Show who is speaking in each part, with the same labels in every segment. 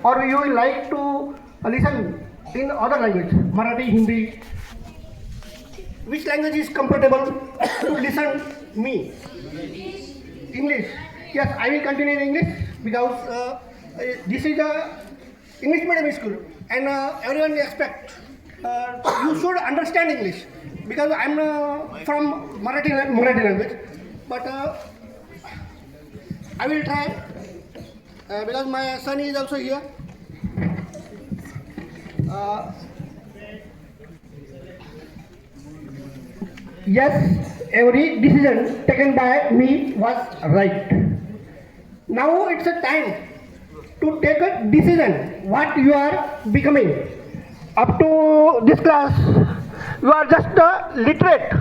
Speaker 1: or you will like to listen in other language, Marathi, Hindi? Which language is comfortable to listen me? English. Yes, I will continue in English because this is a English medium school and everyone expect you should understand English because I'm from Marathi language, but I will try because my son is also here. Yes, every decision taken by me was right. Now it's a time to take a decision what you are becoming. Up to this class, you are just literate.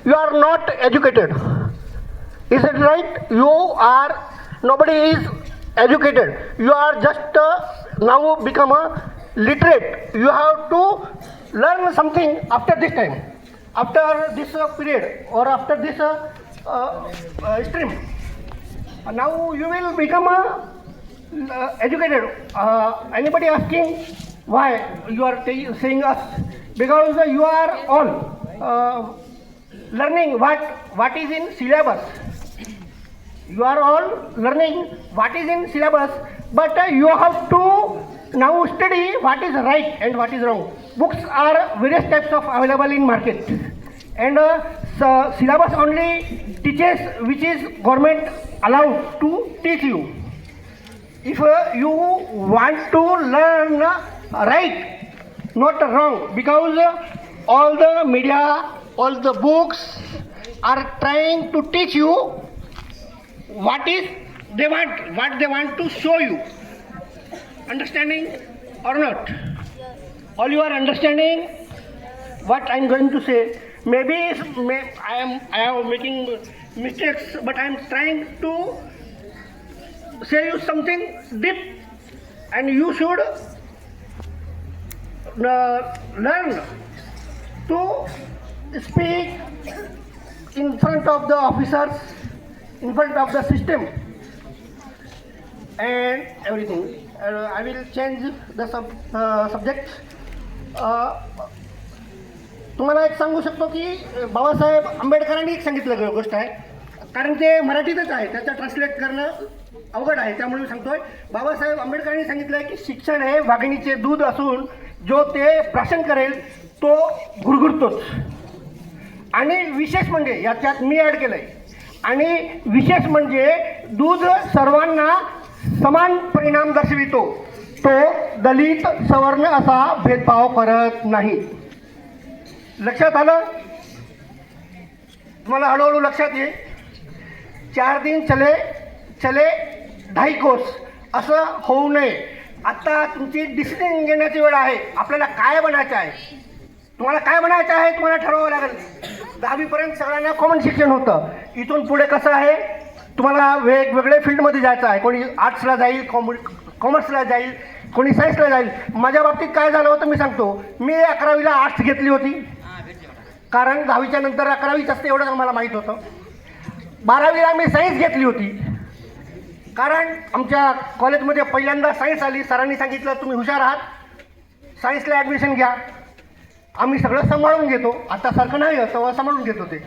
Speaker 1: You are not educated. Is it right? Nobody is educated. You are just now become a literate. You have to learn something after this time. After this period or after this stream, now you will become educated. Anybody asking why you are saying us? Because you are all learning what is in syllabus. You are all learning what is in syllabus, but you have to now study what is right and what is wrong. Books are various types of available in market, and syllabus only teaches which is government allowed to teach you. If you want to learn right, not wrong, because all the media, all the books are trying to teach you what they want to show you. Understanding or not? All you are understanding what I am going to say. Maybe I am making mistakes, but I am trying to say you something deep, and you should learn to speak in front of the officers, in front of the system, and everything. I will change the subject. तुम्हाला एक सांगू शकतो की बाबासाहेब आंबेडकरांनी एक सांगितलं गोष्ट आहे, कारण ते मराठीतच आहे, त्याचं ट्रान्सलेट करणं अवघड आहे, त्यामुळे मी सांगतोय. बाबासाहेब आंबेडकरांनी सांगितलं आहे की शिक्षण हे वाघिणीचे दूध असून जो ते प्राशन करेल तो गुरगुरतोच. आणि विशेष म्हणजे याच्यात मी ॲड केलं आहे, आणि विशेष म्हणजे दूध सर्वांना समान परिणाम दर्शवितो. तो दलित सवर्ण असा भेदभाव करत नाही. लक्षात आलं? तुम्हाला हळूहळू लक्षात येईल. 4 दिन चले चले 2.5 कोस असं होऊ नये. आता तुमची डिसिजन घेण्याची वेळ आहे. आपल्याला काय बनायचं आहे, तुम्हाला काय बनायचं आहे तुम्हाला ठरवावं लागेल. 10वीपर्यंत सगळ्यांना कॉमन शिक्षण होतं. इथून पुढे कसं आहे, तुम्हाला वेगवेगळे फील्डमध्ये जायचं आहे. कोणी आर्ट्सला जाईल, कॉमर्सला जाईल, कोणी सायन्सला जाईल. माझ्या बाबतीत काय झालं होतं मी सांगतो. मी 11वीला आर्ट्स घेतली होती, कारण 10वीच्या नंतर 11वीच असते एवढं मला माहीत होतं. 12वीला मी सायन्स घेतली होती, कारण आमच्या कॉलेजमध्ये पहिल्यांदा सायन्स आली. सरांनी सांगितलं तुम्ही हुशार आहात, सायन्सला ॲडमिशन घ्या. आम्ही सगळं सांभाळून घेतो. आता सारखं नाही, तेव्हा सांभाळून घेत होते.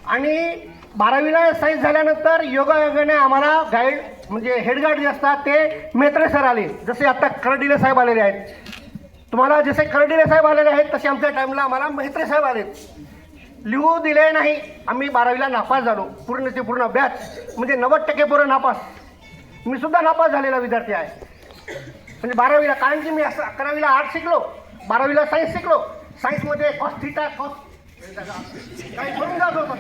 Speaker 1: आणि 12वीला सायन्स झाल्यानंतर योगायोगाने आम्हाला गाईड म्हणजे हेडगार्ड जे असतात ते मेत्रे सर आले. जसे आता करडिले साहेब आलेले आहेत. तुम्हाला जसे करडिले साहेब आलेले आहेत तसे आमच्या टाईमला आम्हाला मेत्रे साहेब आले. लिहू दिले नाही. आम्ही 12वीला नापास झालो. पूर्णचे पूर्ण बॅच म्हणजे 90% पोरं नापास. मी सुद्धा नापास झालेला विद्यार्थी आहे. म्हणजे 12वीला, कारण की मी असं 11वीला आर्ट्स शिकलो, 12वीला सायन्स शिकलो. सायन्समध्ये कॉस थिटा कॉस काही करून जात होतं,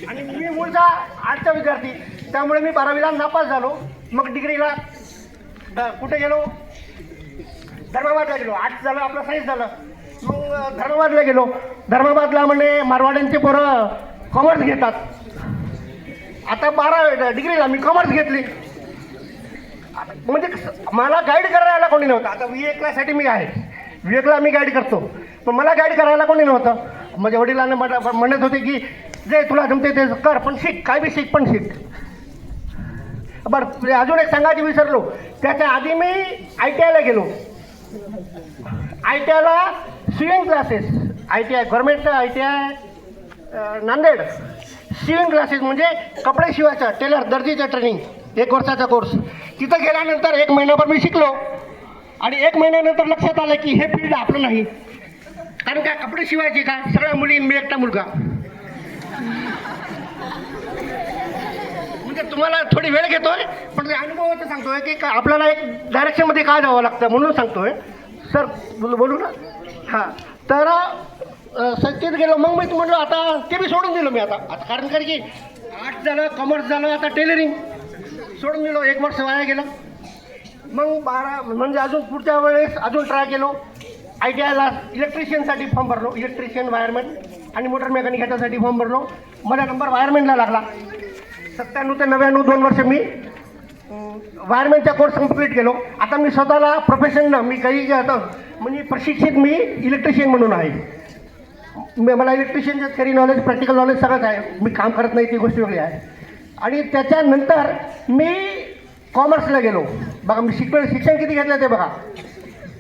Speaker 1: आणि मी मूळचा आर्टचा विद्यार्थी, त्यामुळे मी 12वीला नापास झालो. मग डिग्रीला कुठे गेलो, धर्माबादला गेलो. आर्ट्स झालं, आपलं सायन्स झालं. मग धर्माबादला गेलो. धर्माबादला म्हणजे मारवाड्यांचे पोरं कॉमर्स घेतात. आता 12 डिग्रीला मी कॉमर्स घेतली. म्हणजे मला गाईड करायला कोणी नव्हतं. आता VA क्लाससाठी मी आहे, VA मी गाईड करतो, पण मला गाईड करायला कोणी नव्हतं. माझ्या वडिलांना म्हणत होते की जे तुला जमते ते कर, पण शिक, काय बी शिक, पण शिक. बरं अजून एक सांगायचं विसरलो, त्याच्या आधी मी ITIला गेलो. ITIला स्विमिंग क्लासेस, ITI गव्हर्नमेंटचं ITI नांदेड. स्विमिंग क्लासेस म्हणजे कपडे शिवायचा, टेलर दर्जीचं ट्रेनिंग, 1 वर्षाचा कोर्स. तिथं गेल्यानंतर 1 महिनाभर मी शिकलो आणि 1 महिन्यानंतर लक्षात आलं की हे फील्ड आपलं नाही. कारण काय कपडे शिवायचे का सगळ्या मुली, मी एकटा मुलगा. म्हणजे तुम्हाला थोडी वेळ घेतोय पण अनुभवाचं सांगतोय की आपल्याला एक डायरेक्शनमध्ये काय जावं लागतं म्हणून सांगतोय. सर बोलू ना. हां, तर संस्थेत गेलो. मग मी म्हटलं आता ते बी सोडून दिलं मी आता कारण की आर्ट्स झालं, कॉमर्स झालं, आता टेलरिंग सोडून दिलो. 1 वर्ष वाया गेलं. मग 12 म्हणजे अजून पुढच्या वेळेस अजून ट्राय केलो. ITIला इलेक्ट्रिशियनसाठी फॉर्म भरलो, इलेक्ट्रिशियन, वायरमॅन आणि मोटर मेकॅनिक ह्याच्यासाठी फॉर्म भरलो. मला नंबर वायरमॅनला लागला. 97 ते 99 2 वर्ष मी वायरमॅनचा कोर्स कंप्लीट केलो. आता मी स्वतःला प्रोफेशननं मी काही आता म्हणजे प्रशिक्षित मी इलेक्ट्रिशियन म्हणून आहे. मला इलेक्ट्रिशियनचं थेरी नॉलेज, प्रॅक्टिकल नॉलेज सगळंच आहे. मी काम करत नाही ती गोष्ट वेगळी आहे. आणि त्याच्यानंतर मी कॉमर्सला गेलो. बघा मी शिक्षण किती घेतलं ते बघा.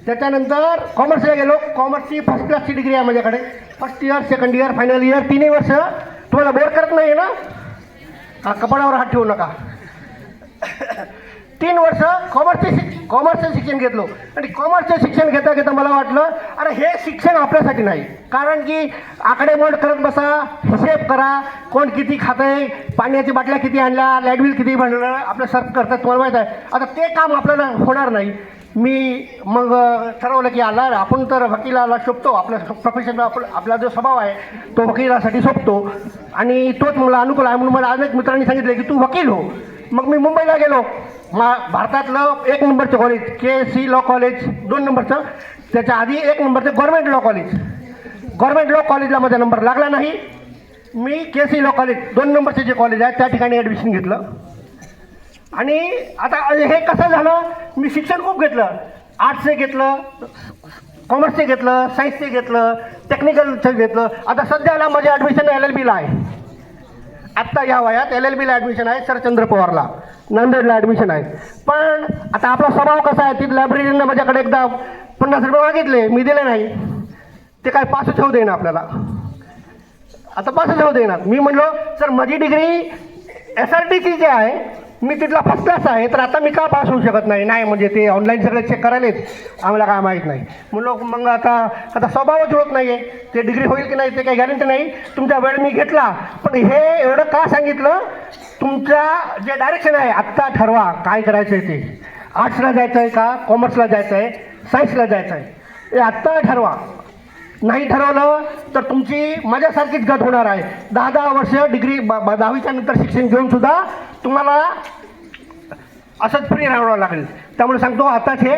Speaker 1: त्याच्यानंतर कॉमर्सला गेलो. कॉमर्सची फर्स्ट क्लासची डिग्री आहे माझ्याकडे. First year, second year, final year, 3 वर्ष. तुम्हाला बोर करत नाही ना? हा, कपाळावर हात ठेवू नका. 3 वर्ष कॉमर्सचं शिक्षण घेतलो. आणि कॉमर्सचं शिक्षण घेता घेता मला वाटलं अरे हे शिक्षण आपल्यासाठी नाही. कारण की आकडेमोड करत बसा, हिशेब करा, कोण किती खातंय, पाण्याची बाटल्या किती आणल्या, लाईट बिल किती भरलं, आपलं सर्च करतात तुम्हाला माहीत आहे. आता ते काम आपल्याला होणार नाही. मी मग ठरवलं की आपण तर वकिलाला शोभतो, आपल्या प्रोफेशन आपला जो स्वभाव आहे तो वकिलासाठी शोभतो आणि तोच मला अनुकूल आहे. म्हणून मला अनेक मित्रांनी सांगितलं की तू वकील हो. मग मी मुंबईला गेलो. भारतातलं 1 नंबरचं कॉलेज KC लॉ कॉलेज, 2 नंबरचं. त्याच्या आधी 1 नंबरचं government law college. Government law कॉलेजला माझा नंबर लागला नाही. मी KC लॉ कॉलेज 2 नंबरचे जे कॉलेज आहे त्या ठिकाणी ॲडमिशन घेतलं. आणि आता हे कसं झालं, मी शिक्षण खूप घेतलं. आर्ट्सचे घेतलं, कॉमर्सचे घेतलं, सायन्सचे घेतलं, टेक्निकलचं घेतलं. आता सध्याला माझे ॲडमिशन LLBला आहे. आत्ता या वयात LLBला ॲडमिशन आहे. सरचंद्र पवारला नांदेडला ॲडमिशन आहे. पण आता आपला स्वभाव कसा आहे, तिथे लायब्ररीनं माझ्याकडे एकदा 50 रुपये मागितले, मी दिले नाही. ते काय पासच होऊ देईना आपल्याला. आता पासच होऊ देणार. मी म्हणलो सर माझी डिग्री SRTची जी आहे मी तिथला फर्स्ट क्लास आहे, तर आता मी का पास होऊ शकत नाही. नाही म्हणजे ते ऑनलाईन सगळे चेक करायलेच, आम्हाला काय माहीत नाही. म्हणलो मग आता स्वभावच होत नाही आहे. ते डिग्री होईल की नाही ते काही गॅरंटी नाही. तुमचा वेळ मी घेतला. पण हे एवढं का सांगितलं, तुमच्या जे डायरेक्शन आहे आत्ता ठरवा काय करायचं आहे ते. आर्ट्सला जायचं आहे का, कॉमर्सला जायचं आहे, सायन्सला जायचं आहे, हे आत्ता ठरवा. नाही ठरवलं तर तुमची माझ्यासारखीच गत होणार आहे. 10-10 वर्ष डिग्री 10वीच्या नंतर शिक्षण घेऊन सुद्धा तुम्हाला असंच फ्री राहावं लागेल. त्यामुळे सांगतो आताच हे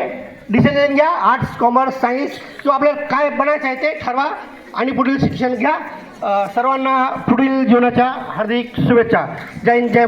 Speaker 1: डिसिजन घ्या. आर्ट्स, कॉमर्स, सायन्स किंवा आपल्याला काय बनायचं आहे ते ठरवा आणि पुढील शिक्षण घ्या. सर्वांना पुढील जीवनाच्या हार्दिक शुभेच्छा. जय हिंद, जय